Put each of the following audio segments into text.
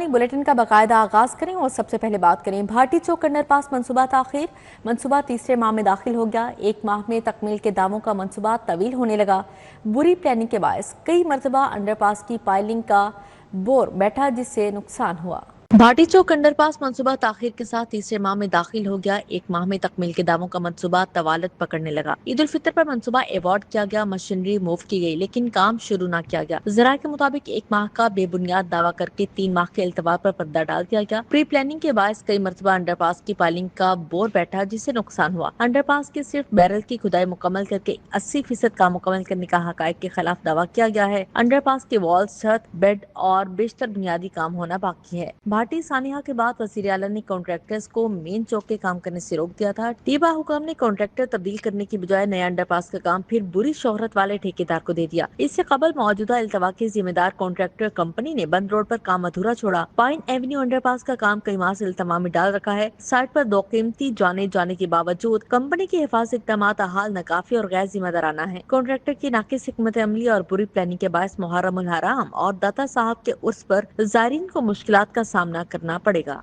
ناظرین بلیٹن کا باقاعدہ آغاز کریں اور سب سے پہلے بات کریں بھارتی چوک انڈر پاس منصوبہ تاخیر، منصوبہ تیسرے ماہ میں داخل ہو گیا۔ 1 ماہ میں تکمیل کے دعووں کا منصوبہ طویل ہونے لگا۔ بری پلاننگ کے باعث کئی مرتبہ انڈر پاس کی پائلنگ کا بور بیٹھا جس سے نقصان ہوا۔ بھارتی چوک انڈر پاس منصوبہ تاخیر کے ساتھ تیسرے ماہ میں داخل ہو گیا۔ 1 ماہ میں تکمیل کے دعووں کا منصوبہ طوالت پکڑنے لگا۔ عید الفطر پر منصوبہ ایوارڈ کیا گیا، مشینری موو کی گئی لیکن کام شروع نہ کیا گیا۔ ذرائع کے مطابق 1 ماہ کا بے بنیاد دعویٰ کر کے 3 ماہ کے التوا پر پردہ ڈال دیا گیا۔ پری پلاننگ کے باعث کئی مرتبہ انڈر پاس کی پائلنگ کا بور بیٹھا جس سے نقصان ہوا۔ انڈر پاس کے صرف بیرل کی کھدائی مکمل کر کے 80% کام مکمل کرنے کا حقائق کے خلاف دعویٰ کیا گیا ہے۔ انڈر پاس کے والز، چھت، بیڈ اور بیشتر بنیادی کام ہونا باقی ہے۔ بھارتی سانحہ کے بعد وزیر اعلیٰ نے کانٹریکٹرز کو مین چوک کے کام کرنے سے روک دیا تھا۔ طیبہ حکام نے کانٹریکٹر تبدیل کرنے کی بجائے نیا انڈر پاس کا کام پھر بری شہرت والے ٹھیکیدار کو دے دیا۔ اس سے قبل موجودہ التوا کے ذمہ دار کانٹریکٹر کمپنی نے بند روڈ پر کام ادھورا چھوڑا۔ پائن ایونیو انڈر پاس کا کام کئی ماہ سے التوا میں ڈال رکھا ہے۔ سائٹ پر 2 قیمتی جانے جانے کے باوجود کمپنی کے حفاظتی اقدامات حال ناکافی اور غیر ذمہ دارانہ ہیں۔ کانٹریکٹر کی ناقص حکمت عملی اور بری پلاننگ کے باعث محرم الحرام اور داتا صاحب کے عرس پر زائرین کو مشکلات کا سامنا کرنا پڑے گا۔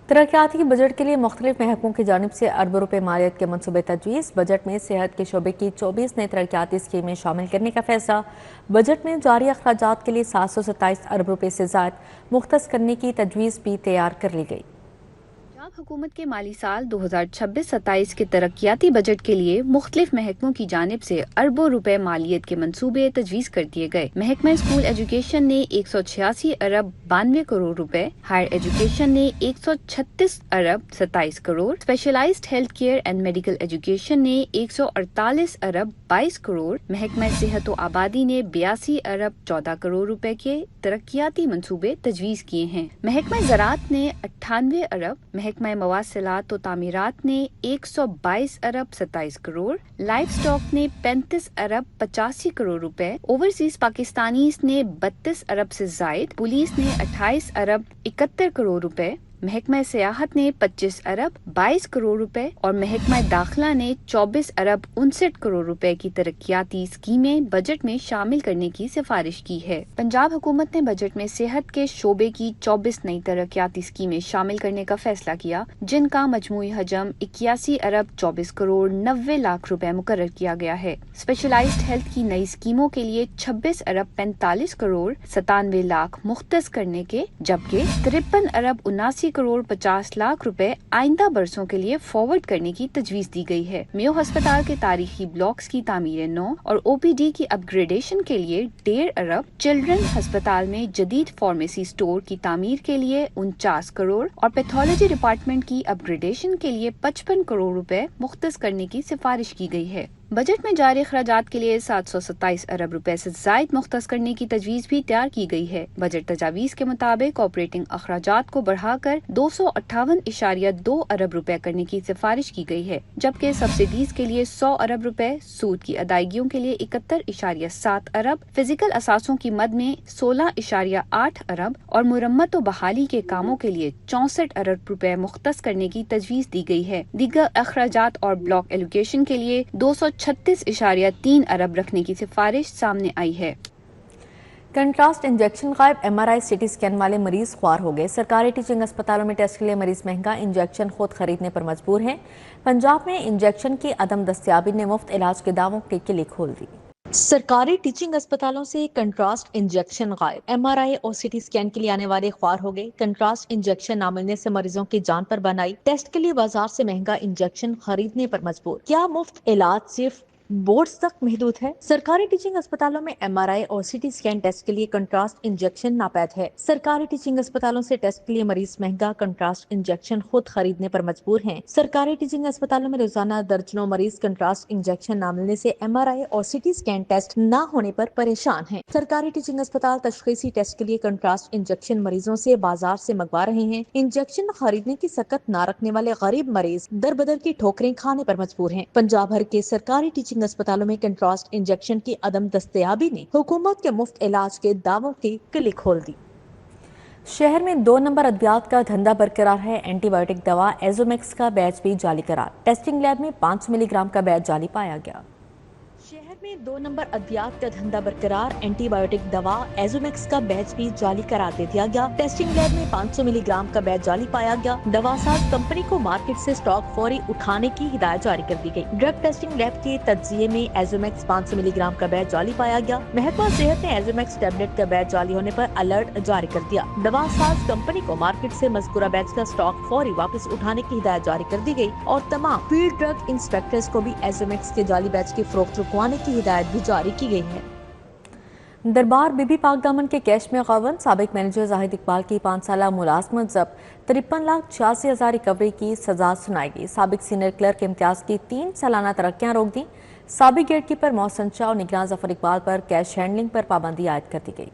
ترقیاتی بجٹ کے لیے مختلف محکموں کی جانب سے اربوں روپے مالیت کے منصوبے تجویز۔ بجٹ میں صحت کے شعبے کی 24 نئی ترقیاتی اسکیمیں شامل کرنے کا فیصلہ۔ بجٹ میں جاری اخراجات کے لیے 727 ارب روپے سے زائد مختص کرنے کی تجویز بھی تیار کر لی گئی۔ پنجاب حکومت کے مالی سال 2026-27 کے ترقیاتی بجٹ کے لیے مختلف محکموں کی جانب سے اربوں روپے مالیت کے منصوبے تجویز کر دیے گئے۔ محکمہ اسکول ایجوکیشن نے 186 ارب 92 کروڑ روپے، ہائر ایجوکیشن نے 136 ارب 27 crore, specialised health care and medical education نے 148 ارب 22 کروڑ، محکمہ صحت و آبادی نے 82 ارب 14 کروڑ روپے کے ترقیاتی منصوبے تجویز کیے ہیں۔ محکمہ زراعت نے 98 ارب، محکمہ مواصلات و تعمیرات نے 122 ارب 27 کروڑ، لائف سٹاک نے 35 ارب 85 کروڑ روپے، اوورسیز پاکستانیز نے 32 ارب سے زائد، پولیس نے 28 ارب 71 کروڑ روپے، محکمہ سیاحت نے 25 ارب 22 کروڑ روپے اور محکمہ داخلہ نے 24 ارب 59 کروڑ روپے کی ترقیاتی اسکیمیں بجٹ میں شامل کرنے کی سفارش کی ہے۔ پنجاب حکومت نے بجٹ میں صحت کے شعبے کی 24 نئی ترقیاتی اسکیمیں شامل کرنے کا فیصلہ کیا، جن کا مجموعی حجم 81 ارب 24 کروڑ 90 لاکھ روپے مقرر کیا گیا ہے۔ اسپیشلائزڈ ہیلتھ کی نئی اسکیموں کے لیے 26 ارب 45 کروڑ 97 لاکھ مختص کرنے کے، جبکہ 53 ارب 79 کروڑ 50 لاکھ روپے آئندہ برسوں کے لیے فارورڈ کرنے کی تجویز دی گئی ہے۔ میو ہسپتال کے تاریخی بلاکس کی تعمیر نو اور او پی ڈی کی اپ گریڈیشن کے لیے 1.5 ارب، چلڈرن ہسپتال میں جدید فارمیسی سٹور کی تعمیر کے لیے 49 کروڑ اور پیتھولوجی ڈپارٹمنٹ کی اپ گریڈیشن کے لیے 55 کروڑ روپے مختص کرنے کی سفارش کی گئی ہے۔ بجٹ میں جاری اخراجات کے لیے 727 ارب روپے سے زائد مختص کرنے کی تجویز بھی تیار کی گئی ہے۔ بجٹ تجاویز کے مطابق آپریٹنگ اخراجات کو بڑھا کر 258.2 ارب روپے کرنے کی سفارش کی گئی ہے، جبکہ سبسڈیز کے لیے 100 ارب روپے، سود کی ادائیگیوں کے لیے 71.7 ارب، فزیکل اثاثوں کی مد میں 16.8 ارب اور مرمت و بحالی کے کاموں کے لیے 64 ارب روپے مختص کرنے کی تجویز دی گئی ہے۔ دیگر اخراجات اور بلاک ایلوکیشن کے لیے 236.3 ارب رکھنے کی سفارش سامنے آئی ہے۔ کنٹراسٹ انجیکشن غائب، ایم آر آئی سی ٹی اسکین والے مریض خوار ہو گئے۔ سرکاری ٹیچنگ اسپتالوں میں ٹیسٹ کے لیے مریض مہنگا انجیکشن خود خریدنے پر مجبور ہیں۔ پنجاب میں انجیکشن کی عدم دستیابی نے مفت علاج کے دعووں کی کلی کھول دی۔ سرکاری ٹیچنگ اسپتالوں سے کنٹراسٹ انجیکشن غائب، ایم آر آئی اور سی ٹی اسکین کے لیے آنے والے خوار ہو گئے۔ کنٹراسٹ انجیکشن نہ ملنے سے مریضوں کی جان پر بن آئی۔ ٹیسٹ کے لیے بازار سے مہنگا انجیکشن خریدنے پر مجبور۔ کیا مفت علاج صرف بورڈز تک محدود ہے؟ سرکاری ٹیچنگ اسپتالوں میں ایم آر آئی اور سی ٹی اسکین ٹیسٹ کے لیے کنٹراسٹ انجیکشن ناپید ہے۔ سرکاری ٹیچنگ اسپتالوں سے ٹیسٹ کے لیے مریض مہنگا کنٹراسٹ انجیکشن خود خریدنے پر مجبور ہیں۔ سرکاری ٹیچنگ اسپتالوں میں روزانہ درجنوں مریض کنٹراسٹ انجیکشن نہ ملنے سے ایم آر آئی اور سی ٹی اسکین ٹیسٹ نہ ہونے پر پریشان ہیں۔ سرکاری ٹیچنگ اسپتال تشخیصی ٹیسٹ کے لیے کنٹراسٹ انجیکشن مریضوں سے بازار سے منگوا رہے ہیں۔ انجیکشن خریدنے کی سکت نہ رکھنے والے غریب مریض در بدر کی ٹھوکریں کھانے پر مجبور ہیں۔ پنجاب بھر کے سرکاری ٹیچنگ اسپتالوں میں کنٹراسٹ انجیکشن کی عدم دستیابی نے حکومت کے مفت علاج کے دعووں کی کلی کھول دی۔ شہر میں 2 نمبر ادویات کا دھندا برقرار ہے۔ اینٹی بائیوٹک دوا ایزومیکس کا بیچ بھی جعلی قرار، ٹیسٹنگ لیب میں 500 ملی گرام کا بیچ جعلی پایا گیا۔ شہر में 2 नंबर अद्वियात का धंधा बरकरार, एंटीबायोटिक दवा एजोमेक्स का बैच भी जाली करार दे दिया गया। टेस्टिंग लैब में 500 मिलीग्राम का बैच जाली पाया गया। दवासाज कंपनी को मार्केट से स्टॉक फौरी उठाने की हिदायत जारी कर दी गई। ड्रग टेस्टिंग लैब के तज्जिये में एजोमेक्स 500 मिलीग्राम का बैच जाली पाया गया। महकमा सेहत ने एजोमेक्स टैबलेट का बैच जाली होने पर अलर्ट जारी कर दिया। दवासाज कंपनी को मार्केट से मज़कूरा बैच का स्टॉक फौरी वापस उठाने की हिदायत जारी कर दी गई और तमाम फील्ड ड्रग इंस्पेक्टर्स को भी एजोमेक्स के जाली बैच की फरोख्त रुकवाने की हिदायत भी जारी की गई है। दरबार बीबी पाक दामन के कैश में गबन, साबिक मैनेजर जाहिद इकबाल की 5 साला मुलाजमत जब्त, 53,86,000 रिकवरी की सजा सुनाई गई। साबिक सीनियर क्लर्क इम्तियाज की 3 सालाना तरक्कियां रोक दी। साबिक गेट कीपर मोहसन शाह और निगरान जफर इकबाल पर कैश हैंडलिंग पर पाबंदी आयद कर दी गई।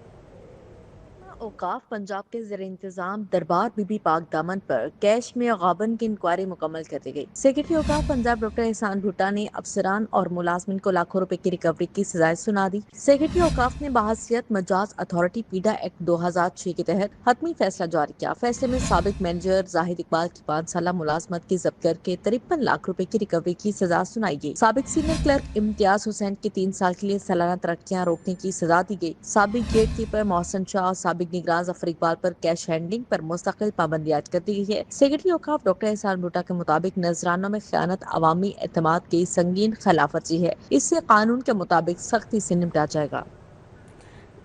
औकाफ पंजाब के ज़ेर इंतजाम दरबार बीबी पाक दामन पर कैश में गाबन की इंक्वायरी मुकम्मल कर दी गई। सेक्रेटरी औकाफ पंजाब डॉक्टर एहसान भुट्टा ने अफसरान और मुलाजमिन को लाखों रुपए की रिकवरी की सजाएं सुना दी। सेक्रेटरी औकाफ ने बहसियत मजाज अथॉरिटी पीडा एक्ट 2006 के तहत हतमी फैसला जारी किया। फैसले में साबिक मैनेजर जाहिद इकबाल की 5 साला मुलाजमत की जब्त करके 53 लाख रुपए की रिकवरी की सजा सुनाई गई। साबिक सीनियर क्लर्क इम्तियाज हुसैन की 3 साल के लिए सालाना तरक्कियां रोकने की सजा दी गई। साबिक गेट कीपर मोहसन शाह और साबिक निगरान जफर इकबाल पर कैश हैंडलिंग पर मुस्तकिल पाबंदी आयद कर दी गई है। सेक्रेटरी औकाफ डॉक्टर एहसान भुट्टा के मुताबिक नजरानों में खयानत अवामी एतमाद की संगीन खिलाफवर्जी है। इससे कानून के मुताबिक सख्ती से निपटा जाएगा।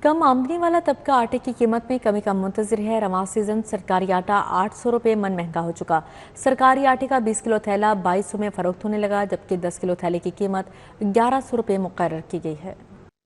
कम आमदनी वाला तबका आटे की कीमत में कमी का मुंतजर है। रवां सीजन सरकारी आटा 800 रुपये मन महंगा हो चुका। सरकारी आटे का 20 किलो थैला 2200 में फरोख्त होने लगा, जबकि 10 किलो थैले की कीमत 1100 रुपये मुकर्रर की गई है।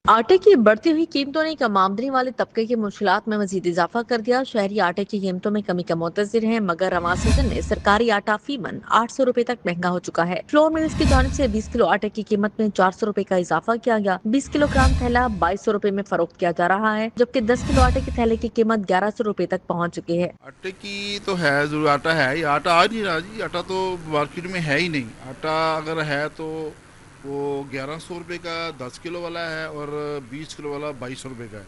आटे की बढ़ती हुई कीमतों ने कम आमदनी वाले तबके की मुश्किलात में मजीद इजाफा कर दिया। शहरी आटे की कीमतों में कमी का मुंतजर है, मगर रवां सीजन में सरकारी आटा फी मन 800 रुपए तक महंगा हो चुका है। फ्लोर मिल्स की जानिब से 20 किलो आटे की कीमत में 400 रुपए का इजाफा किया गया। 20 किलोग्राम थैला 2200 रुपए में फरोख्त किया जा रहा है, जबकि 10 किलो आटे के थैले की कीमत 1100 रुपए तक पहुँच चुकी है। आटे की तो है जरूर, आटा है ही, आटा आ नहीं रहा जी, आटा तो मार्केट में है ही नहीं। आटा अगर है तो वो 1100 रुपये का 10 किलो वाला है और 20 किलो वाला 2200 रुपये का है,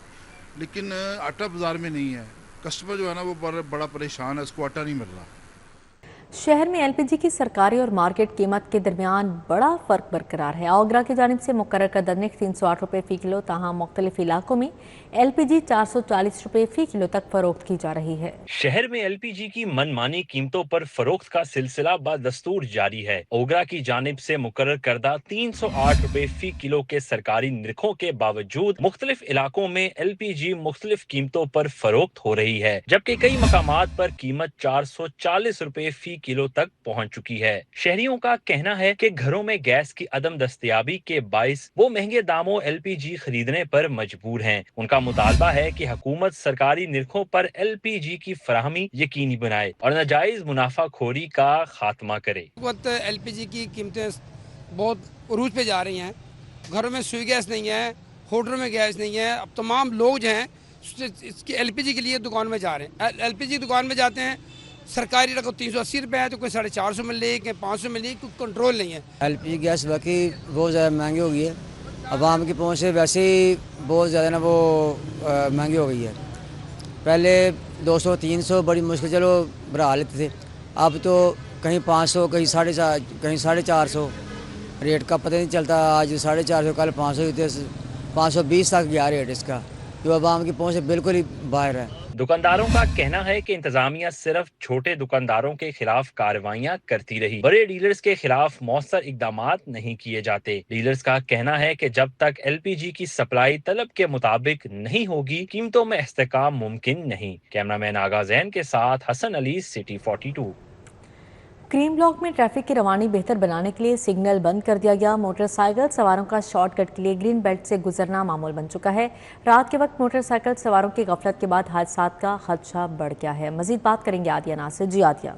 लेकिन आटा बाज़ार में नहीं है। कस्टमर जो है ना वो बड़ा परेशान है, उसको आटा नहीं मिल रहा। शहर में एलपीजी की सरकारी और मार्केट कीमत के दरमियान बड़ा फर्क बरकरार है। ओगरा की जानिब से मुकर्रर करदा नर्ख 308 रुपये फ़ी किलो, तहाँ मुख्तलिफ इलाकों में एलपीजी 440 रुपये फ़ी किलो तक फरोख्त की जा रही है। शहर में एलपीजी की मनमानी कीमतों पर फरोख्त का सिलसिला बदस्तूर जारी है। ओगरा की जानिब से मुकर्रर करदा 308 रुपये फ़ी किलो के सरकारी निरखों के बावजूद मुख्तलिफ इलाकों में एलपीजी मुख्तलिफ कीमतों पर फरोख्त हो रही है, जबकि कई मकामात पर कीमत 440 रुपये फ़ी किलो तक पहुंच चुकी है। शहरियों का कहना है कि घरों में गैस की अदम दस्तयाबी के बाइस वो महंगे दामों एलपीजी खरीदने पर मजबूर हैं। उनका मुतालबा है कि हुकूमत सरकारी निरखों पर एलपीजी की फराहमी यकीनी बनाए और नाजायज मुनाफाखोरी का खात्मा करे। एलपीजी की कीमतें बहुत उरूज पे जा रही हैं। घरों में सुई गैस नहीं है, होटलों में गैस नहीं है। अब तमाम लोग जो हैं इसकी एलपीजी के लिए दुकान में जा रहे हैं। एलपीजी दुकान में जाते हैं, सरकारी रकम 380 रुपये है तो कोई 450 मिल रही है, कोई 500 मिल रही है, कोई कंट्रोल नहीं है। एलपीजी गैस बाकी बहुत ज़्यादा महंगी हो गई है। आवाम की पहुँच से वैसे ही बहुत ज़्यादा ना वो महंगी हो गई है। पहले 200-300 बड़ी मुश्किल चलो बढ़ा लेते थे, अब तो कहीं 500, कहीं 450 रेट का पता नहीं चलता। आज 450, कल 500, 520 तक गया रेट इसका, जो आवाम की पहुँच से बिल्कुल ही बाहर है। दुकानदारों का कहना है कि इंतजामिया सिर्फ छोटे दुकानदारों के खिलाफ कार्रवाइयां करती रही, बड़े डीलर्स के खिलाफ मौसर इकदामात नहीं किए जाते। डीलर्स का कहना है कि जब तक एलपीजी की सप्लाई तलब के मुताबिक नहीं होगी, कीमतों में इस्तेकाम मुमकिन नहीं। कैमरामैन आगा जैन के साथ Hasan Ali, City 42। Cream block में ट्रैफिक की रवानी बेहतर बनाने के लिए सिग्नल बंद कर दिया गया। मोटरसाइकिल सवारों का शॉर्टकट के लिए ग्रीन बेल्ट से गुजरना मामूल बन चुका है। रात के वक्त मोटरसाइकिल सवारों की गफलत के बाद हादसात का खदशा बढ़ गया है। मजीद बात करेंगे आदिया नासिर। जी आदिया।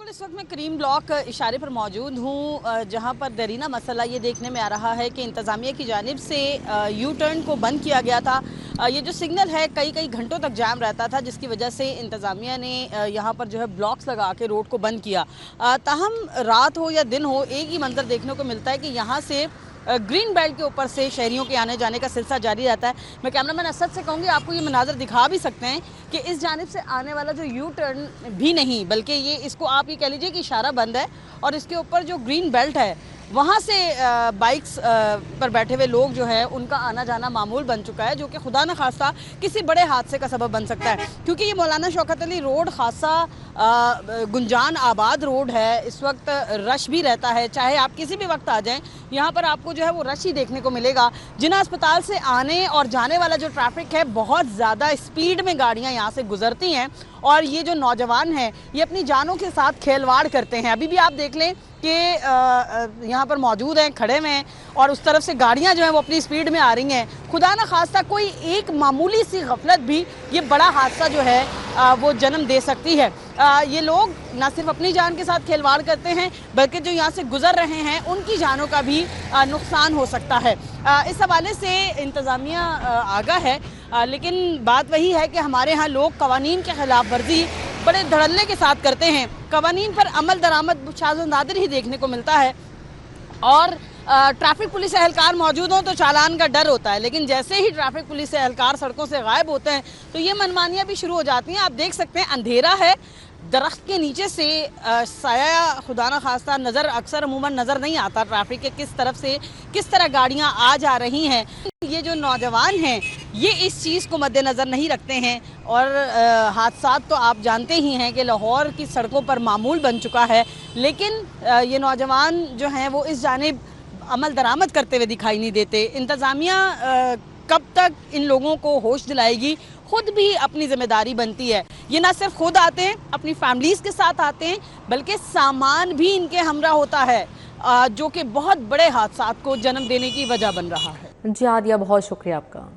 इस वक्त मैं क्रीम ब्लॉक इशारे पर मौजूद हूँ, जहाँ पर दरीना मसला ये देखने में आ रहा है कि इंतज़ामिया की जानिब से यू टर्न को बंद किया गया था। ये जो सिग्नल है कई घंटों तक जाम रहता था, जिसकी वजह से इंतज़ामिया ने यहाँ पर जो है ब्लॉक्स लगा के रोड को बंद किया। ताहम रात हो या दिन हो, एक ही मंजर देखने को मिलता है कि यहाँ से ग्रीन बेल्ट के ऊपर से शहरियों के आने जाने का सिलसिला जारी रहता है। मैं कैमरामैन असद से कहूँगी आपको ये मनाजर दिखा भी सकते हैं कि इस जानिब से आने वाला जो यू टर्न भी नहीं, बल्कि ये इसको आप ये कह लीजिए कि इशारा बंद है, और इसके ऊपर जो ग्रीन बेल्ट है वहाँ से बाइक्स पर बैठे हुए लोग जो है उनका आना जाना मामूल बन चुका है, जो कि खुदा न खास्ता किसी बड़े हादसे का सबब बन सकता है। क्योंकि ये मौलाना शौकत अली रोड खासा गुंजान आबाद रोड है, इस वक्त रश भी रहता है, चाहे आप किसी भी वक्त आ जाएं यहाँ पर आपको जो है वो रश ही देखने को मिलेगा। जिन्ना अस्पताल से आने और जाने वाला जो ट्रैफिक है, बहुत ज़्यादा स्पीड में गाड़ियाँ यहाँ से गुजरती हैं और ये जो नौजवान हैं ये अपनी जानों के साथ खेलवाड़ करते हैं। अभी भी आप देख लें कि यहाँ पर मौजूद हैं, खड़े हुए हैं और उस तरफ से गाड़ियाँ जो हैं वो अपनी स्पीड में आ रही हैं। खुदा न खास्ता कोई एक मामूली सी गफलत भी ये बड़ा हादसा जो है वो जन्म दे सकती है। ये लोग न सिर्फ अपनी जान के साथ खिलवाड़ करते हैं बल्कि जो यहाँ से गुजर रहे हैं उनकी जानों का भी नुकसान हो सकता है। इस हवाले से इंतज़ामिया आगाह है, लेकिन बात वही है कि हमारे यहाँ लोग कवानीन के खिलाफ वर्जी बड़े धड़ल्ले के साथ करते हैं। कवानीन पर अमल दरामद शाज़ नादिर ही देखने को मिलता है और ट्रैफिक पुलिस एहलकार मौजूद हों तो चालान का डर होता है, लेकिन जैसे ही ट्रैफिक पुलिस एहलकार सड़कों से गायब होते हैं तो ये मनमानियाँ भी शुरू हो जाती हैं। आप देख सकते हैं अंधेरा है, दरख्त के नीचे से साया खुदा न खास्ता नज़र अक्सर अमूमन नज़र नहीं आता ट्रैफिक के किस तरफ से किस तरह गाड़ियाँ आ जा रही हैं। ये जो नौजवान हैं ये इस चीज़ को मद्देनज़र नहीं रखते हैं और हादसात तो आप जानते ही हैं कि लाहौर की सड़कों पर मामूल बन चुका है, लेकिन ये नौजवान जो हैं वो इस जानिब अमल दरामद करते हुए दिखाई नहीं देते। इंतज़ामिया कब तक इन लोगों को होश दिलाएगी, खुद भी अपनी ज़िम्मेदारी बनती है। ये ना सिर्फ खुद आते हैं, अपनी फैमिलीज़ के साथ आते हैं, बल्कि सामान भी इनके हमरा होता है जो कि बहुत बड़े हादसात को जन्म देने की वजह बन रहा है। जी आदिया, बहुत शुक्रिया आपका।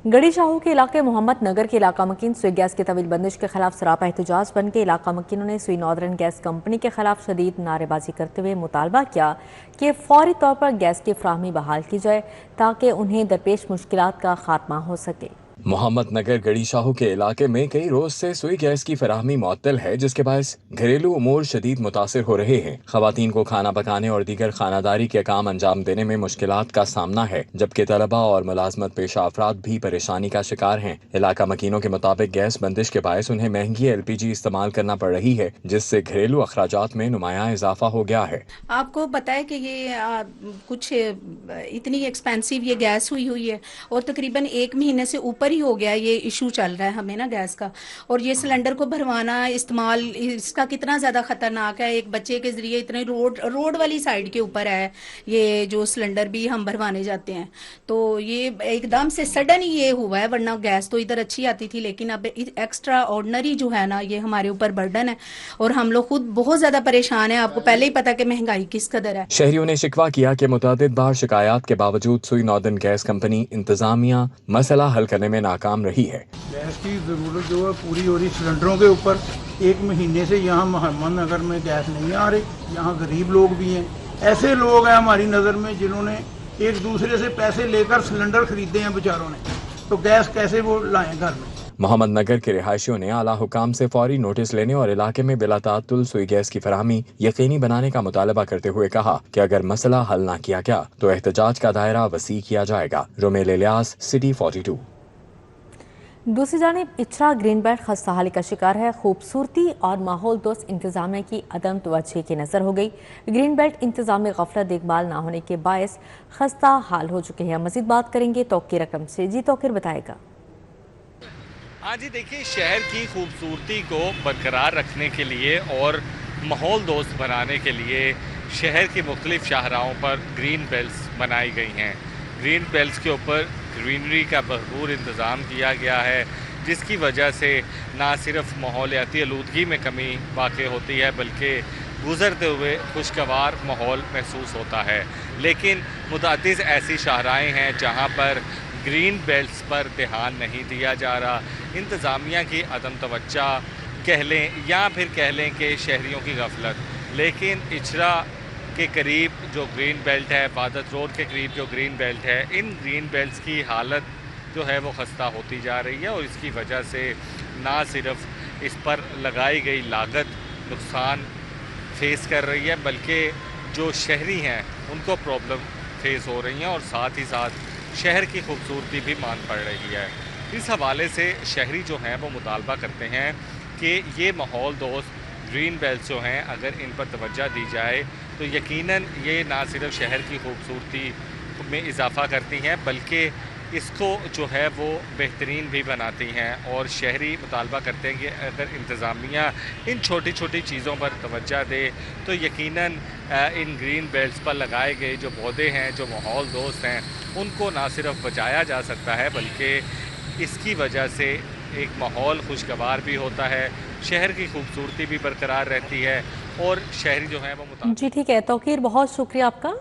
गढ़ी शाहू के इलाके मोहम्मद नगर के इलाका मकीन सुई गैस की तवील बंदिश के खिलाफ सरापा एहतजाज बन के इलाका मकीनों ने सुई नॉर्दर्न गैस कंपनी के खिलाफ शदीद नारेबाजी करते हुए मुतालबा किया कि फौरी तौर पर गैस की फ्राहमी बहाल की जाए ताकि उन्हें दरपेश मुश्किलात का खात्मा हो सके। मोहम्मद नगर गढ़ी शाहू के इलाके में कई रोज से सुई गैस की फराहमी मुअत्तल है, जिसके बायस घरेलू उमूर शदीद मुतासिर हो रहे हैं। खवातीन को खाना पकाने और दीगर खानादारी के काम अंजाम देने में मुश्किलात का सामना है, जबकि तलबा और मुलाजमत पेशा अफराद भी परेशानी का शिकार हैं। इलाका मकीनों के मुताबिक गैस बंदिश के बायस उन्हें महंगी LPG इस्तेमाल करना पड़ रही है, जिससे घरेलू अखराजात में नुमाया इजाफा हो गया है। आपको पता है कि ये कुछ इतनी एक्सपेंसिव ये गैस हुई है और तकरीबन 1 महीने से ऊपर ही हो गया ये इशू चल रहा है हमें ना गैस का। और ये सिलेंडर को भरवाना इस्तेमाल इसका कितना ज़्यादा ख़तरनाक है। एक बच्चे के ज़रिए इतने रोड वाली साइड के ऊपर है ये जो सिलेंडर भी हम भरवाने जाते हैं, तो ये एकदम से सडन ही ये हुआ है, वरना गैस तो इधर अच्छी आती थी, लेकिन अब एक्स्ट्रा ऑर्डनरी जो है ना ये हमारे ऊपर बर्डन है और हम लोग खुद बहुत ज़्यादा परेशान है। आपको पहले ही पता कि महंगाई किस कदर है। शहरियों ने शिकवा किया कि मुतअद्दिद बार शिकायत के बावजूद सुई नॉर्दर्न गैस कंपनी इंतजामिया मसला हल करने में नाकाम रही है। गैस की ज़रूरत जो है पूरी हो रही सिलेंडरों के ऊपर। 1 महीने से यहाँ मोहम्मद नगर में गैस नहीं आ रही। यहाँ गरीब लोग भी हैं, ऐसे लोग हैं हमारी नज़र में जिन्होंने एक दूसरे से पैसे लेकर सिलेंडर खरीदे हैं बेचारों ने, तो गैस कैसे वो लाएं घर में। मोहम्मद नगर के रिहायशियों ने आला हुकाम से फौरी नोटिस लेने और इलाके में बिला ताअत्तुल सुई गैस की फराहमी यकीनी बनाने का मुतालबा करते हुए कहा कि अगर मसला हल न किया गया तो एहतजाज का दायरा वसी किया जाएगा। रोमेल इलियास, सिटी 42। दूसरी जानिब इचरा ग्रीन बेल्ट खस्ताहाली का शिकार है। खूबसूरती और माहौल दोस्त इंतजामिया की अदम तवज्जो की नज़र हो गई। ग्रीन बेल्ट इंतजामी गफलत देखभाल ना होने के बायस खस्ता हाल हो चुके हैं। मजीद बात करेंगे तोक़ीर रकम से। जी तोक़ीर बताएगा। हाँ जी, देखिए शहर की खूबसूरती को बरकरार रखने के लिए और माहौल दोस्त बनाने के लिए शहर की मुख्तलिफ शाहराहों पर ग्रीन बेल्ट्स बनाई गई हैं। ग्रीन बेल्ट्स के ऊपर ग्रीनरी का भरपूर इंतज़ाम किया गया है, जिसकी वजह से ना सिर्फ माहौलियाती आलूदगी में कमी वाक़ई होती है बल्कि गुज़रते हुए खुशगवार माहौल महसूस होता है। लेकिन मुतअद्दिद ऐसी शाहराएँ हैं जहाँ पर ग्रीन बेल्ट्स पर ध्यान नहीं दिया जा रहा। इंतज़ामिया की अदम तवज्जो कह लें या फिर कह लें कि शहरियों की गफलत। लेकिन इचरा के करीब जो ग्रीन बेल्ट है, वादत रोड के करीब जो ग्रीन बेल्ट है, इन ग्रीन बेल्ट्स की हालत जो है वो खस्ता होती जा रही है और इसकी वजह से ना सिर्फ इस पर लगाई गई लागत नुकसान फेस कर रही है बल्कि जो शहरी हैं उनको प्रॉब्लम फेस हो रही हैं और साथ ही साथ शहर की खूबसूरती भी मान पड़ रही है। इस हवाले से शहरी जो हैं वो मुतालबा करते हैं कि ये माहौल दोस्त گرین بیلٹس جو ہیں اگر ان پر توجہ دی جائے تو یقیناً یہ نہ صرف شہر کی خوبصورتی میں اضافہ کرتی ہیں بلکہ اس کو جو ہے وہ بہترین بھی بناتی ہیں، اور شہری مطالبہ کرتے ہیں کہ اگر انتظامیہ ان چھوٹی چھوٹی چیزوں پر توجہ دے تو یقیناً ان گرین بیلٹس پر لگائے گئے جو پودے ہیں جو ماحول دوست ہیں ان کو نہ صرف بچایا جا سکتا ہے بلکہ اس کی وجہ سے ایک ماحول خوشگوار بھی ہوتا ہے، شہر کی خوبصورتی بھی برقرار رہتی ہے اور شہری جو ہیں وہ جی ٹھیک ہے توقیر، بہت شکریہ آپ کا۔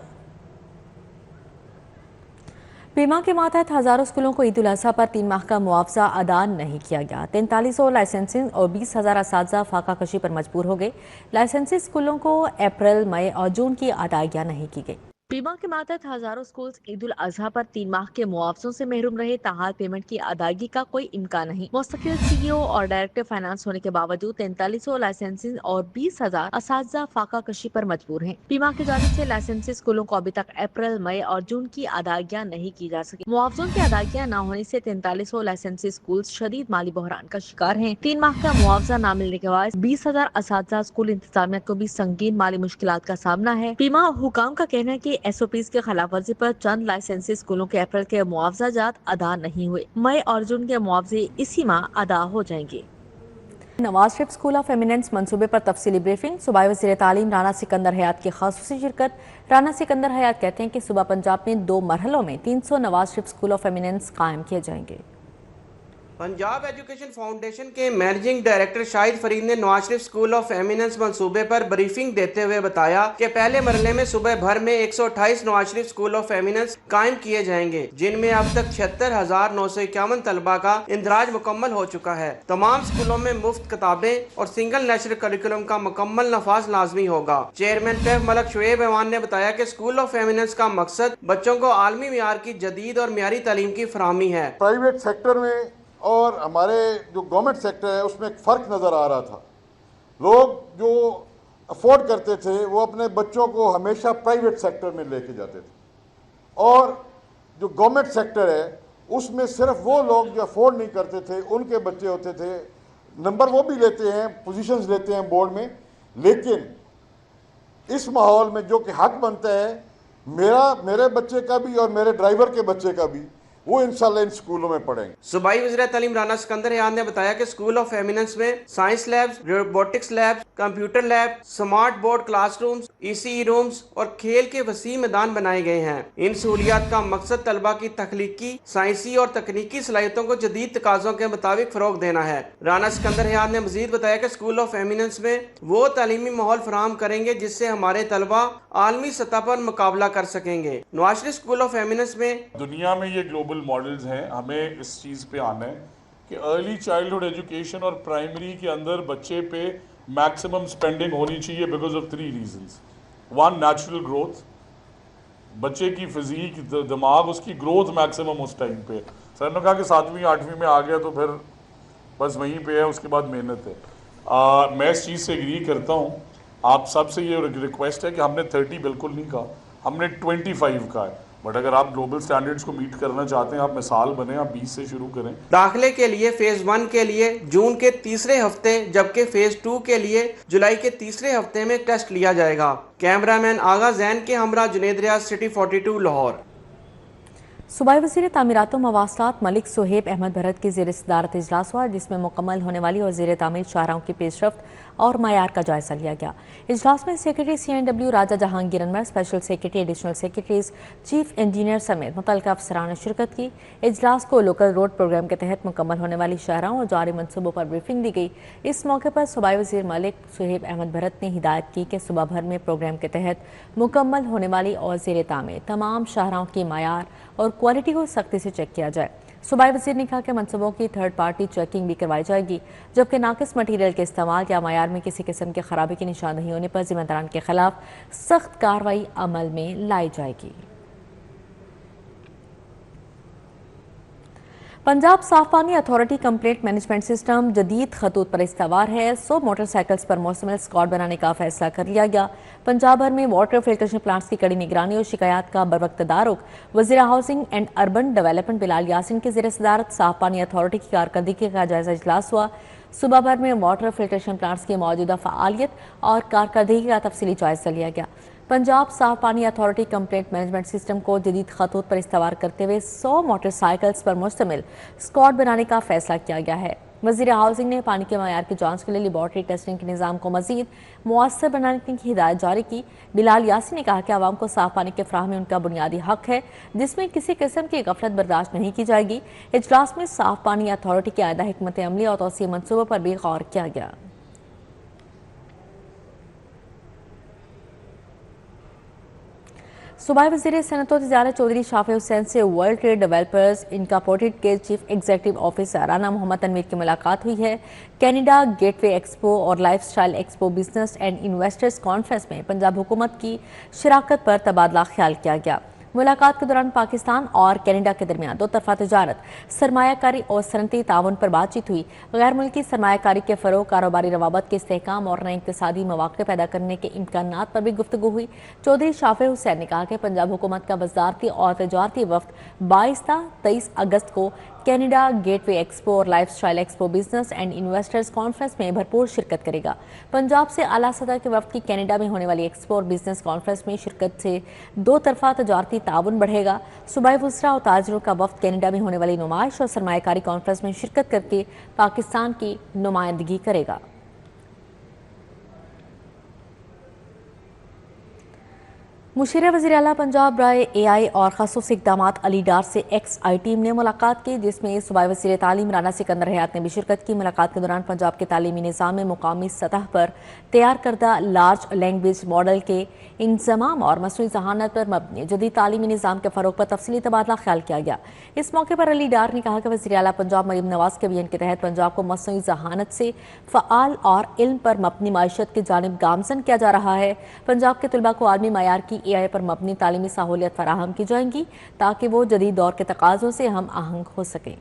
پیما کے ماتحت ہزاروں اسکولوں کو عید الاضحیٰ پر 3 ماہ کا معاوضہ ادا نہیں کیا گیا۔ 4300 لائسنسنگ اور 20,000 اساتذہ فاقہ کشی پر مجبور ہو گئے۔ لائسنسی اسکولوں کو اپریل، مئی اور جون کی ادائیگیاں نہیں کی گئی۔ پیما کے ماتحت ہزاروں اسکولز عید الاضحیٰ پر 3 ماہ کے معاوضوں سے محروم رہے، تاحال پیمنٹ کی ادائیگی کا کوئی امکان نہیں۔ مستقل سی او اور ڈائریکٹر فائنانس ہونے کے باوجود 4300 لائسنسنگ اور 20,000 اساتذہ فاقہ کشی پر مجبور ہیں۔ پیما کی جانب سے لائسنسی اسکولوں کو ابھی تک اپریل، مئی اور جون کی ادائیگیاں نہیں کی جا سکی۔ معاوضوں کی ادائیگیاں نہ ہونے سے 4300 لائسنسی اسکولز شدید مالی بحران کا شکار ہیں۔ 3 ماہ کا معاوضہ نہ ملنے کے باعث 20,000 اساتذہ اسکول انتظامیہ کو بھی سنگین مالی مشکلات کا سامنا ہے۔ پیما حکام کا کہنا ہے کہ ایس او پیز کے خلاف ورزی پر چند لائسنسی اسکولوں کے اپریل کے معاوضہ جات ادا نہیں ہوئے۔ مئی اور جون کے معاوضے اسی ماہ ادا ہو جائیں گے۔ Nawaz Sharif school of eminence منصوبے پر تفصیلی بریفنگ، صوبائی وزیر تعلیم رانا سکندر حیات کی خصوصی شرکت۔ رانا سکندر حیات کہتے ہیں کہ صوبہ پنجاب میں 2 مرحلوں میں 300 Nawaz Sharif school of eminence قائم کیے جائیں گے۔ پنجاب ایجوکیشن فاؤنڈیشن کے مینیجنگ ڈائریکٹر شاہد فرید نے Nawaz Sharif school of eminence منصوبے پر بریفنگ دیتے ہوئے بتایا کہ پہلے مرحلے میں صوبہ بھر میں 128 Nawaz Sharif school of eminence قائم کیے جائیں گے، جن میں اب تک 76,951 طلبہ کا اندراج مکمل ہو چکا ہے۔ تمام اسکولوں میں مفت کتابیں اور سنگل نیشنل کریکولم کا مکمل نفاذ لازمی ہوگا۔ چیئرمین پیف ملک شعیب ایوان نے بتایا کہ اسکول آف ایمیننس کا مقصد بچوں کو عالمی معیار کی جدید اور معیاری تعلیم کی فراہمی ہے۔ پرائیویٹ سیکٹر میں اور ہمارے جو گورنمنٹ سیکٹر ہے اس میں ایک فرق نظر آ رہا تھا۔ لوگ جو افورڈ کرتے تھے وہ اپنے بچوں کو ہمیشہ پرائیویٹ سیکٹر میں لے کے جاتے تھے، اور جو گورنمنٹ سیکٹر ہے اس میں صرف وہ لوگ جو افورڈ نہیں کرتے تھے ان کے بچے ہوتے تھے۔ نمبر وہ بھی لیتے ہیں، پوزیشنز لیتے ہیں بورڈ میں، لیکن اس ماحول میں جو کہ حق بنتا ہے میرے بچے کا بھی اور میرے ڈرائیور کے بچے کا بھی، وہ انشاءاللہ ان سکولوں میں پڑھیں گے۔ صوبائی وزیر تعلیم رانا سکندر حیات نے بتایا کہ اسکول آف ایمیننس میں science labs, robotics labs, computer lab, smart board classrooms, E C E rooms اور کھیل کے وسیع میدان بنائے گئے ہیں۔ ان سہولیات کا مقصد طلبہ کی تخلیقی، سائنسی اور تکنیکی صلاحیتوں کو جدید تقاضوں کے مطابق فروغ دینا ہے۔ رانا سکندر حیات نے مزید بتایا کہ اسکول آف ایمیننس میں وہ تعلیمی ماحول فراہم کریں گے جس سے ہمارے طلبہ عالمی سطح پر مقابلہ کر سکیں گے۔ Nawaz Sharif school of eminence میں دنیا میں یہ گلوبل ماڈلز ہیں، ہمیں اس چیز پہ آنا ہے کہ ارلی چائلڈہڈ ایجوکیشن اور پرائمری کے اندر بچے پہ میکسیمم سپینڈنگ ہونی چاہیے because of 3 reasons. 1 natural growth, بچے کی فزیک، دماغ، اس کی گروتھ میکسیمم اس ٹائم پہ۔ سر نے کہا کہ 7ویں 8ویں میں آ گیا تو پھر بس وہیں پہ ہے، اس کے بعد محنت ہے۔ میں اس چیز سے ایگری کرتا ہوں، آپ سب سے یہ ریکویسٹ ہے کہ ہم نے 30 بالکل نہیں کہا، ہم نے 25 کہا ہے، بٹ اگر آپ گلوبل سٹینڈرڈز کو میٹ کرنا چاہتے ہیں آپ مثال بنیں، آپ 20 سے شروع کریں۔ داخلے کے لیے فیز 1 کے لیے جون کے تیسرے ہفتے جبکہ فیز 2 کے لیے جولائی کے تیسرے ہفتے میں ٹیسٹ لیا جائے گا۔ کیمرہ مین آغا زین کے ہمراہ جنید ریاض، سٹی 42 لاہور۔ صوبائی وزیر تعمیرات و مواصلات ملک صہیب احمد بھرت کی زیر صدارت اجلاس ہوا، جس میں مکمل ہونے والی اور زیر تعمیر شاہراہوں کی پیش رفت اور معیار کا جائزہ لیا گیا۔ اجلاس میں secretary CNW Raja Jahangir Anwar, special secretary, additional secretaries, chief engineer سمیت متعلقہ افسران نے شرکت کی۔ اجلاس کو لوکل روڈ پروگرام کے تحت مکمل ہونے والی شاہراہوں اور جاری منصوبوں پر بریفنگ دی گئی۔ اس موقع پر صوبائی وزیر ملک صہیب احمد بھرت نے ہدایت کی کہ صوبہ بھر میں پروگرام کے تحت مکمل ہونے والی اور زیر تعمیر تمام شاہراہوں کی معیار اور کوالٹی کو سختی سے چیک کیا جائے۔ صوبائی وزیر نے کہا کہ منصوبوں کی 3rd پارٹی چیکنگ بھی کروائی جائے گی، جبکہ ناقص مٹیریل کے استعمال یا معیار میں کسی قسم کی خرابی کی نشاندہی ہونے پر ذمہ داران کے خلاف سخت کارروائی عمل میں لائی جائے گی۔ पंजाब साफ पानी अथॉरिटी कंप्लेंट मैनेजमेंट सिस्टम जदीद खतूत पर इस्तवार है। 100 मोटरसाइकिल्स पर मुश्तमिल स्क्वाड बनाने का फैसला कर लिया गया। पंजाब भर में वाटर फिल्ट्रेशन प्लांट्स की कड़ी निगरानी और शिकायत का बरवक्त तदारुक। वज़ीर housing and urban development Bilal Yasin की ज़ेर सदारत साफ पानी अथॉरिटी की कारकर्दगी का जायजा इजलास हुआ। सुबह भर में वाटर फिल्ट्रेशन प्लांट्स की मौजूदा फ़आलियत और कारकर्दगी का तफसीली जायजा लिया गया। पंजाब साफ पानी अथॉरिटी कंप्लेंट मैनेजमेंट सिस्टम को जदीद खतूत पर इस्तवार करते हुए 100 मोटरसाइकिल्स पर मुश्तमिल स्क्वाड बनाने का फैसला किया गया है। वज़ीर हाउसिंग ने पानी के मयार की जांच के लिए लेबॉर्ट्री टेस्टिंग के निज़ाम को मज़ीद मुअस्सर बनाने की हिदायत जारी की। बिलाल यासिन ने कहा कि आवाम को साफ पानी के फराहमी उनका बुनियादी हक है, जिसमें किसी किस्म की गफलत बर्दाश्त नहीं की जाएगी। इजलास में साफ पानी अथॉरिटी की आयदा हिकमत अमली और तौसीए मनसूबों पर भी गौर किया गया। सूबाई वज़ीर सनअत व तिजारत चौधरी शाफी हुसैन से वर्ल्ड ट्रेड डेवलपर्स इनकॉर्पोरेटेड के chief executive officer Rana Mohammad Tanveer की मुलाकात हुई है। कैनेडा गेटवे एक्सपो और lifestyle expo business and investors conference में पंजाब हुकूमत की शिराकत पर तबादला ख्याल किया गया। मुलाकात के दौरान पाकिस्तान और कैनेडा के दरमियान दो तरफा तजारत, सरमायाकारी और सनती ताउन पर बातचीत हुई। गैर मुल्की सरमायाकारी के फ़रोग़, कारोबारी रवाबत के इस्तेहकाम और नए इक़्तिसादी मौक़े पैदा करने के इम्कानात पर भी गुफ्तगू हुई। चौधरी शाफी हुसैन ने कहा कि पंजाब हुकूमत का वज़ारती और तजारती वफ़द 22-23 अगस्त को कैनेडा गेटवे एक्सपो और lifestyle expo business and investors conference में भरपूर शिरकत करेगा। पंजाब से आला सतह के वफ़द की कैनेडा में होने वाली एक्सपो और बिजनेस कॉन्फ्रेंस में शिरकत से दो तरफा तजारती ताउन बढ़ेगा। सूबाई वुज़रा और ताजरों का वफ़द कैनेडा में होने वाली नुमाइश और सरमायाकारी कॉन्फ्रेंस में शिरकत करके पाकिस्तान की नुमाइंदगी करेगा। मुशीर वज़ीर आला पंजाब राय AI और ख़ासूस इक़दामात अली डार से XI टीम ने मुलाकात की, जिसमें सूबाई वज़ीर तालीम राना सिकंदर हयात ने भी शिरकत की। मुलाकात के दौरान पंजाब के तालीमी निज़ाम में मुकामी सतह पर तैयार करदा लार्ज लैंग्वेज मॉडल के इंज़माम और मसनूई ज़हानत पर मबनी जदीद तालीमी निज़ाम के फ़रोग़ पर तफसीली तबादला ख्याल किया गया। इस मौके पर अली डार ने कहा कि वज़ीर आला पंजाब मरीम नवाज़ के विजन के तहत पंजाब को मसनूई ज़हानत से फ़आल और इल्म पर मबनी माइशत की जानिब गामज़न किया जा रहा है। पंजाब के तलबा को आलमी मयार की AI पर मबनी तालीमी सहूलियत फराहम की जाएंगी ताकि वो जदीद दौर के तकाज़ों से हम आहंग हो सकें।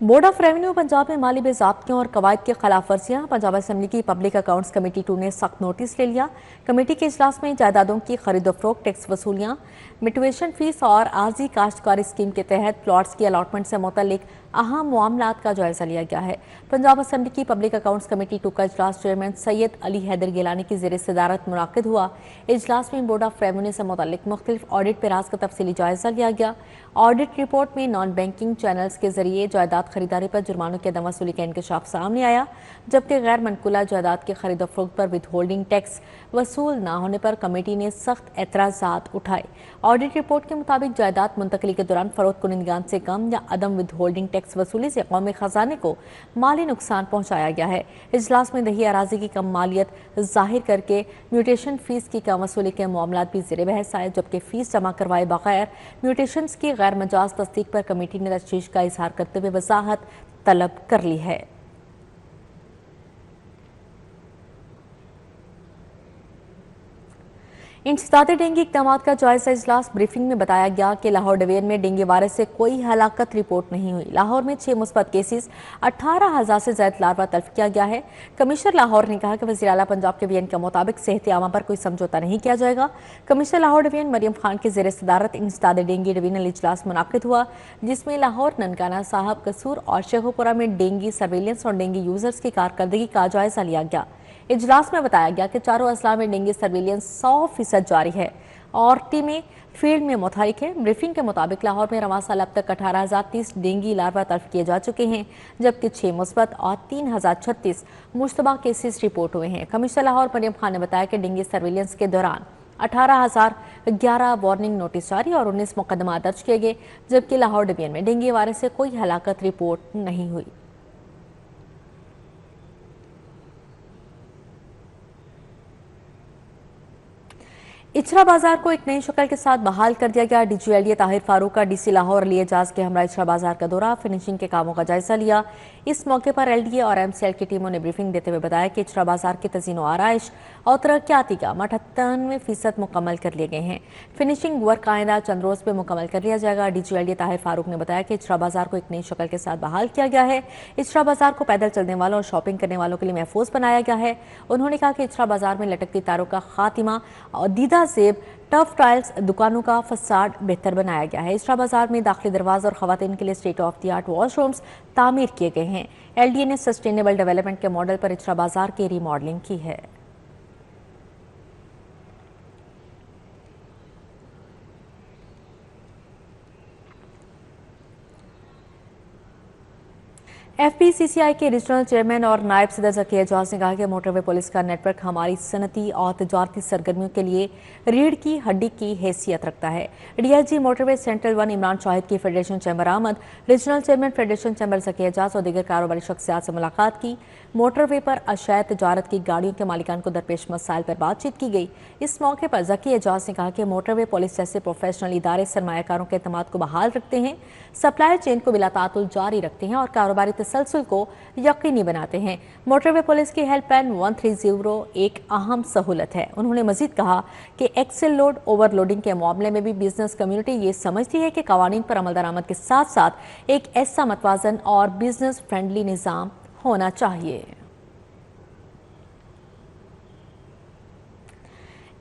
बोर्ड ऑफ रेवेन्यू पंजाब में माली बेज़ाब्तियों और कवायद की खिलाफ वर्जियाँ। पंजाब असेंबली की पब्लिक अकाउंट्स कमेटी 2 ने सख्त नोटिस ले लिया। कमेटी के इजलास में जायदादों की खरीदो फरोख्त, टैक्स वसूलियाँ, मिटिवेशन फीस और आर्जी काश्तकारी स्कीम के तहत प्लॉट्स की अलॉटमेंट से मुतल्लिक अहम मामलात का जायजा लिया गया है। पंजाब असेंबली की पब्लिक अकाउंट्स कमेटी 2 का इजलास चेयरमैन सैयद अली हैदर गिलानी की ज़ेर सदारत मुनाकिद हुआ। इजलास में बोर्ड ऑफ रेवेन्यू से मुतल्लिक मुख्तलिफ ऑडिट पेराज का तफसीली जायजा लिया गया। ऑडिट रिपोर्ट में नॉन बैंकिंग चैनल्स के जरिए जायदाद खरीदारी पर जुर्मानों की अदम वसूली का इंकशाफ सामने आया, जबकि गैर मनकुला जायदाद की खरीद फरोख्त पर विद होल्डिंग टैक्स वसूल न होने पर कमेटी ने सख्त एतराज़ात उठाए। ऑडिट रिपोर्ट के मुताबिक जायदाद मुंतकली के दौरान फरोख्त कुनिंदगान से कम या अदम विद होल्डिंग टैक्स वसूली से कौमी खजाने को माली नुकसान पहुंचाया गया है। इजलास में दही अराजी की कम मालियत जाहिर करके म्यूटेशन फीस की कम वसूली के मामलात भी ज़ेर बहस आए, जबकि फीस जमा करवाए बगैर म्यूटेशन की गैर मजाज तस्दीक पर कमेटी ने तशवीश का इजहार करते हुए वजाहत तलब कर ली है। इंसदादे डेंगू इक़दामात का जायजा इजलास। ब्रीफिंग में बताया गया कि लाहौर डिवीजन में डेंगू वायरस से कोई हलाकत रिपोर्ट नहीं हुई। लाहौर में 6 मुस्बत केसेस, 18,000 से ज़ायद लार्वा तल्फ किया गया है। कमिश्नर लाहौर ने कहा कि वज़ीर आला पंजाब के विजन के मुताबिक सेहत आमा पर कोई समझौता नहीं किया जाएगा। कमिश्नर लाहौर डिवीजन मरियम खान की ज़ेर सदारत इंसदादे डेंगू डिवीजनल इजलास मुनाकिद हुआ, जिसमें लाहौर, ननकाना साहब, कसूर और शेखुपुरा में डेंगू सर्वेलेंस और डेंगू यूजर्स की कारकर्दगी का जायजा लिया गया। इजलास में बताया गया कि चारों अजला में डेंगू सर्वेलेंस 100% जारी है और टीमें फील्ड में मुतहरिक है। ब्रीफिंग के मुताबिक लाहौर में रवां साल अब तक 18,030 डेंगू लार्वा तल्फ किए जा चुके हैं, जबकि 6 मुस्बत और 3,036 मुश्तबा केसेस रिपोर्ट हुए हैं। कमिश्नर लाहौर मरियम खान ने बताया कि डेंगू सर्वेलेंस के दौरान 18,011 वार्निंग नोटिस जारी और 19 मुकदमा दर्ज किए गए, जबकि लाहौर डिवीजन में डेंगू वायरस से कोई हलाकत रिपोर्ट नहीं हुई। इचरा बाजार को एक नई शक्ल के साथ बहाल कर दिया गया। DGLDA ताहिर फारूक का DC लाहौर अली एजाज के हमरा इचरा बाजार का दौरा, फिनिशिंग के कामों का जायजा लिया। इस मौके पर LDA और MCL की टीमों ने ब्रीफिंग देते हुए बताया कि इचरा बाजार की तज़ीन आराइश और तरक्याती काम 98% मुकम्मल कर लिए गए हैं। फिनिशिंग वर्क आइंदा चंद रोज में मुकम्मल कर लिया जाएगा। DGLDA ताहिर फारूक ने बताया कि इचरा बाजार को एक नई शक्ल के साथ बहाल किया गया है। इचरा बाजार को पैदल चलने वालों और शॉपिंग करने वालों के लिए महफूज बनाया गया है। उन्होंने कहा कि इचरा बाजार में लटकती तारों का खात्मा और दीदा सेब टफ टाइल्स दुकानों का फसाड बेहतर बनाया गया है। इचरा बाजार में दाखिली दरवाज़ और खवातीन के लिए state of the art washrooms तामीर किए गए हैं। LDA ने सस्टेनेबल डेवलपमेंट के मॉडल पर इचरा बाजार की रीमॉडलिंग की है। FPCCI के रीजनल चेयरमैन और नायब सदर ज़की एजाज ने कहा कि मोटरवे पुलिस का नेटवर्क हमारी सनती और तजारती सरगर्मियों के लिए रीढ़ की हड्डी की हैसियत रखता है। DIG motorway central 1 Imran Shahid की फेडरेशन चैम्बर आमद, regional chairman federation chamber Zaki Ejaz और दीगर कारोबारी शख्सियात से मुलाकात की। मोटरवे पर अशाया तजारत की गाड़ियों के मालिकान को दरपेश मसाइल पर बातचीत की गई। इस मौके पर ज़की एजाज ने कहा कि मोटरवे पुलिस जैसे प्रोफेशनल इदारे सरमायाकारों के एतमाद को बहाल रखते हैं, सप्लाई चेन को बिलातातुल जारी रखते हैं और कारोबारी तसलसल को यकीनी बनाते हैं। मोटरवे पुलिस की हेल्पलाइन 130 एक अहम सहूलत है। उन्होंने मजीद कहा कि एक्सेल लोड ओवरलोडिंग के मामले में भी बिजनेस कम्युनिटी ये समझती है कि कवानीन पर अमल दरामद के साथ साथ एक ऐसा मतवाजन और बिजनेस फ्रेंडली निज़ाम होना चाहिए।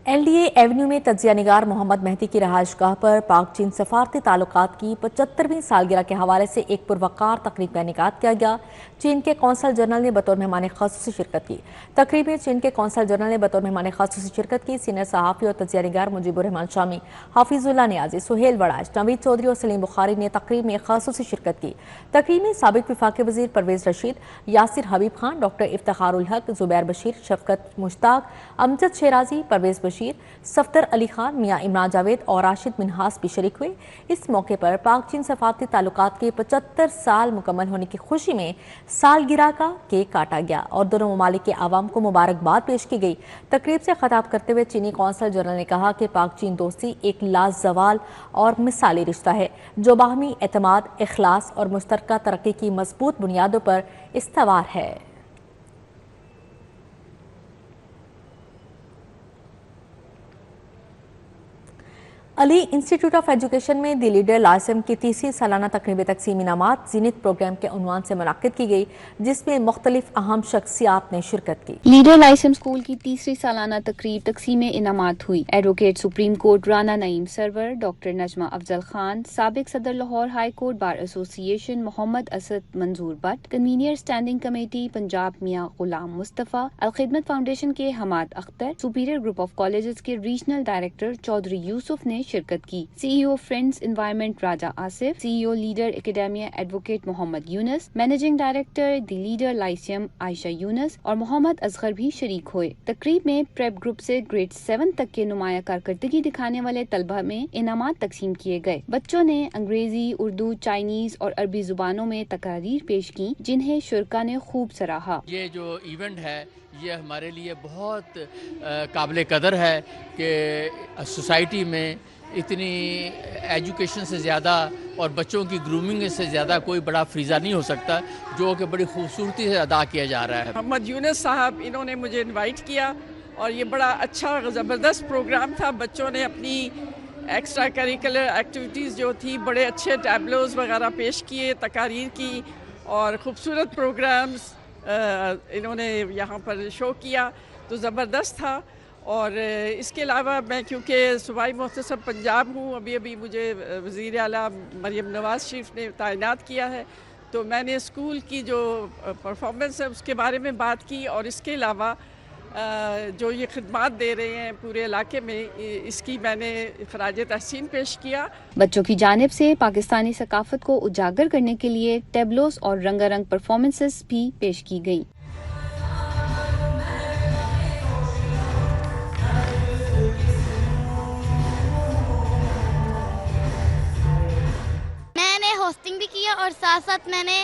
LDA एवेन्यू में तजिया निगार मोहम्मद मेहदी की रहायशगाह पर पाक चीन सफारती ताल्लुकात की 75वीं सालगिरह के हवाले से एक पुरवकार तकरीब का इनेकाद किया गया। चीन के कौंसल जनरल ने बतौर मेहमान खासूसी शिरकत की। तकरीब में चीन के कौंसल जनरल ने बतौर मेहमान खासूसी शिरकत की। सीनियर सहाफ़ी और तजिया निगार मुजीबुर रहमान शामी, हाफिजुल्लाह नियाज़ी, सुहेल वड़ाज, नवीद चौधरी और सलीम बुखारी ने तकरीब में खासूसी शिरकत की। तकरीब में साबिक वफाकी वज़ीर परवेज़ रशीद, यासिर हबीब खान, डॉक्टर इफ्तिखारुल हक, जुबैर बशीर, शफकत मुश्ताक, अमजद शेराजी, परवेज़ बशीर, सफदर अली खान, मियां इमरान जावेद और राशिद मिनहास भी शरीक हुए। इस मौके पर पाक चीन सफारती ताल्लुकात के 75 साल मुकम्मल होने की खुशी में सालगिरह का केक काटा गया और दोनों ममालिक के आवाम को मुबारकबाद पेश की गई। तकरीब से खिताब करते हुए चीनी कौंसल जनरल ने कहा कि पाक चीन दोस्ती एक लाजवाल और मिसाली रिश्ता है जो बाहमी एतमाद, इखलास और मुश्तरका तरक्की की मजबूत बुनियादों पर इस्तवार है। अली इंस्टीट्यूट ऑफ एजुकेशन में दी लीडर लाइसम की तीसरी सालाना तकरीब तकसीम इनामात जीनत प्रोग्राम के उन्वान से मुनाकिद की गई, जिसमें मुख्तलिफ अहम शख्सियात ने शिरकत की। लीडर लाइसम स्कूल की तीसरी सालाना तकरीब तकसीम इनामात हुई। Advocate supreme court Rana Naeem Sarwar, doctor Najma Afzal Khan, साबिक सदर Lahore high court bar association Mohammad Asad Manzoor Bhatt, convener standing committee Punjab Mian Ghulam Mustafa, Alkhidmat foundation के Hammad Akhtar, superior group of colleges के रीजनल डायरेक्टर चौधरी यूसुफ ने शिरकत की। CEO friends environment Raja Asif, CEO leader academia advocate Mohammad Younas, managing director the leader lyceum Ayesha Younas और मोहम्मद असगर भी शरीक हुए। तकरीब में प्रेप ग्रुप से ग्रेड 7 तक के नुमाया कारकर्दगी दिखाने वाले तलबा में इनामात तकसीम किए गए। बच्चों ने अंग्रेजी, उर्दू, चाइनीज और अरबी जुबानों में तकारीर पेश की, जिन्हें शुरका ने खूब सराहा। ये जो इवेंट है ये हमारे लिए बहुत काबिल कदर है कि सोसाइटी में इतनी एजुकेशन से ज़्यादा और बच्चों की ग्रूमिंग से ज़्यादा कोई बड़ा फ्रीज़ा नहीं हो सकता, जो कि बड़ी खूबसूरती से अदा किया जा रहा है। मोहम्मद यूनस साहब, इन्होंने मुझे इनवाइट किया और ये बड़ा अच्छा ज़बरदस्त प्रोग्राम था। बच्चों ने अपनी एक्स्ट्रा करिकुलर एक्टिविटीज़ जो थी बड़े अच्छे टैबलोज़ वगैरह पेश किए, तकारीर की और ख़ूबसूरत प्रोग्राम्स इन्होंने यहाँ पर शो किया, तो ज़बरदस्त था। और इसके अलावा मैं क्योंकि सूबाई मुहतसब पंजाब हूँ, अभी मुझे वज़ीर आला मरियम नवाज़ शरीफ ने तैनात किया है, तो मैंने स्कूल की जो परफॉर्मेंस है उसके बारे में बात की और इसके अलावा जो ये खिदमात दे रहे हैं पूरे इलाके में, इसकी मैंने खराज तहसीन पेश किया। बच्चों की जानिब से पाकिस्तानी सकाफत को उजागर करने के लिए टेबलोस और रंगारंग परफॉर्मेंसेस भी पेश की गई। होस्टिंग भी किया और साथ साथ मैंने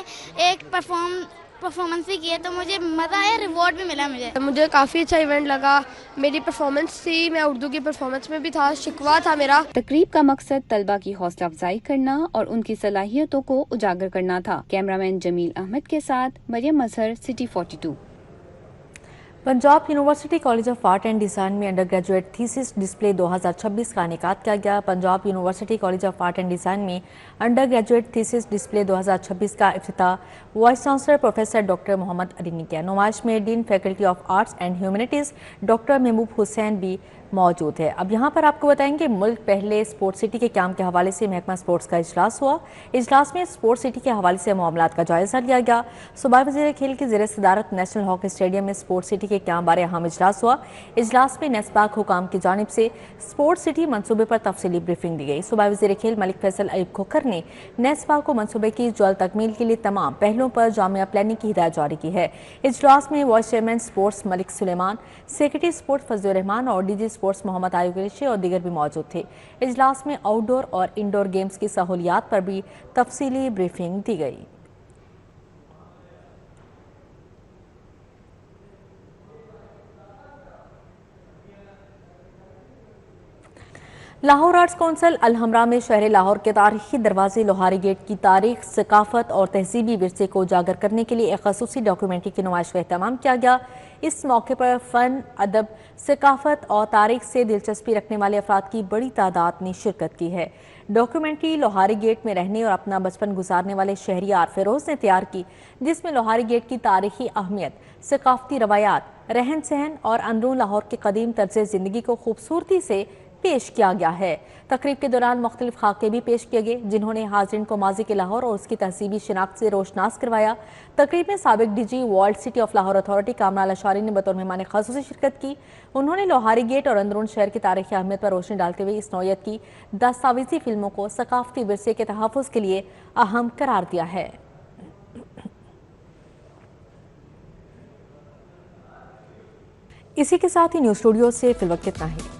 एक परफॉर्मेंस भी किए तो मुझे मज़ा आया, रिवॉर्ड भी मिला मुझे काफ़ी अच्छा इवेंट लगा। मेरी परफॉर्मेंस थी, मैं उर्दू की परफॉर्मेंस में भी था, शिकवा था मेरा। तकरीब का मकसद तलबा की हौसला अफजाई करना और उनकी सलाहियतों को उजागर करना था। कैमरामैन जमील अहमद के साथ Maryam Mazhar, city 42। Punjab university college of art and design में अंडर ग्रेजुएट थीसिस डिस्प्ले 2026 का इनेकाद किया गया। Punjab university college of art and design में अंडर ग्रेजुएट थीसिस डिस्प्ले 2026 का इफ्तिताह vice chancellor professor doctor Mohammad Ali ने किया। नुमाइश में dean faculty of arts and humanities doctor Mehboob Hussain भी मौजूद है। अब यहाँ पर आपको बताएंगे मुल्क पहले स्पोर्ट्स सिटी के काम के हवाले से महकमा स्पोर्ट्स का इजलास हुआ। इजलास में स्पोर्ट्स सिटी के हवाले से मामलात का जायजा लिया गया। सूबाई वज़ीर खेल की ज़ेर सदारत नेशनल हॉकी स्टेडियम में स्पोर्ट्स सिटी के काम बारे अहम इजलास हुआ। इजलास में नेस्पाक हुकाम की जानिब से स्पोर्ट्स सिटी मनसूबे पर तफसीली ब्रीफिंग दी गई। सूबाई वज़ीर खेल मलिक फैसल अयूब खोखर ने नेस्पाक को मनसूबे की जल्द तकमील के लिए तमाम पहलुओं पर जामिया प्लानिंग की हिदायत जारी की है। इजलास में vice chairman sports Malik Suleman, secretary sports Fazlur Rehman और डीजी स्पोर्ट्स मोहम्मद आयुब कुरैशी और दीगर भी मौजूद थे। इजलास में आउटडोर और इंडोर गेम्स की सहूलियात पर भी तफसीली ब्रीफिंग दी गई। लाहौर आर्ट्स कौंसिल अलहमरा में शहर लाहौर के तारीखी दरवाजे लोहारी गेट की तारीख, सकाफत और तहजीबी विरसे को उजागर करने के लिए एक खसूसी डॉक्यूमेंट्री की नुमाइश का एहतमाम किया गया। इस मौके पर फ़न, अदब, सकाफत और तारीख से दिलचस्पी रखने वाले अफराद की बड़ी तादाद ने शिरकत की है। डॉक्यूमेंट्री लोहारी गेट में रहने और अपना बचपन गुजारने वाले शहरियार फिरोज़ ने तैयार की, जिसमें लोहारी गेट की तारीखी अहमियत, सकाफती रवायात, रहन सहन और अंदरून लाहौर के कदीम तर्ज ज़िंदगी को खूबसूरती से पेश किया गया है। तकरीब के दौरान मुख्तलिफ खाके भी पेश किए गए, जिन्होंने हाज़रीन को माजी के लाहौर और उसकी तहजीबी शिनाख्त से रोशनास करवाया। तकरीब में साबिक DG world city of Lahore authority Kamran Ashari ने बतौर मेहमान ख़ासूसी शिरकत की। उन्होंने लोहारी गेट और अंदरून शहर की तारीखी अहमियत पर रोशनी डालते हुए इस नौयत की दस्तावेजी फिल्मों को सकाफती विरसे के तहफ़्फ़ुज़ के लिए अहम करार दिया है। इसी के साथ ही न्यूज़ स्टूडियो से फिलवक्त इतना ही।